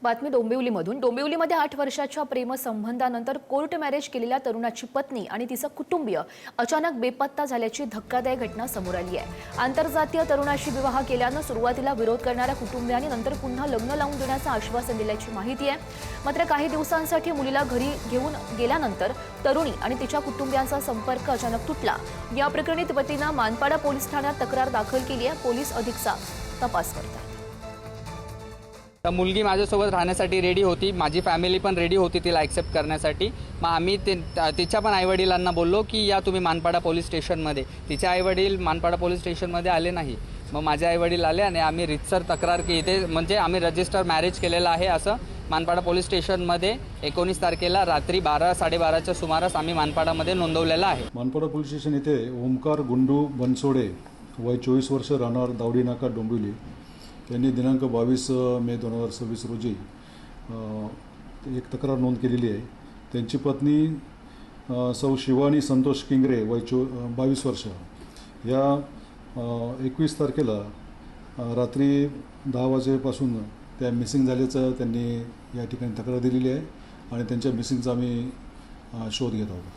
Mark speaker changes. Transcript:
Speaker 1: बातमी डोंबिवलीमधून। डोंबिवलीमध्ये 8 वर्षाच्या प्रेमसंबंधानंतर court marriage केलेल्या तरुणाची पत्नी आणि तिचा कुटुंबीय अचानक बेपत्ता झाल्याची धक्कादायक घटना समोर आली आहे। आंतरजातीय तरुणाशी विवाह केल्यानं सुरुवातीला विरोध करणाऱ्या कुटुंबियांनी नंतर पुन्हा लग्न लावून देण्याचं आश्वासन दिल्याची माहिती आहे। मात्र काही दिवसांसाठी मुलीला घरी घेऊन गेल्यानंतर तरुणी आणि तिच्या कुटुंबियांचा संपर्क अचानक तुटला। या प्रकरणी पतीनं मानपाडा पोलीस ठाण्यात तक्रार दाखल केली आहे। पोलीस अधिकचा तपास करतात।
Speaker 2: मुलगी माझ्यासोबत राहण्यासाठी रेडी होती, माझी फॅमिली पण रेडी होती तिला ॲक्सेप्ट करण्यासाठी। मग आम्ही तिच्या पण आईवडिलांना बोललो की या तुम्ही मानपाडा पोलीस स्टेशनमध्ये। तिचे आईवडील मानपाडा पोलीस स्टेशनमध्ये आले नाही। मग माझे आईवडील आले आणि आम्ही रितसर तक्रार की इथे म्हणजे आम्ही रजिस्टर मॅरेज केलेलं आहे असं मानपाडा पोलीस स्टेशनमध्ये 19 तारखेला रात्री 12-12:30च्या सुमारास आम्ही मानपाडामध्ये नोंदवलेलं आहे।
Speaker 3: मानपाडा पोलीस स्टेशन येथे ओमकार गुंडू बनसोडे वय 24 वर्ष राहणार दावडी नाका डोंबिवली यांनी दिनांक 22 मे 2026 रोजी एक तक्रार नोंद केलेली आहे। त्यांची पत्नी सौ शिवानी संतोष किंगरे वय 22 वर्ष या 21 तारखेला रात्री 10 वाजेपासून त्या मिसिंग झाल्याचं त्यांनी या ठिकाणी तक्रार दिलेली आहे आणि त्यांच्या मिसिंगचा आम्ही शोध घेत आहोत।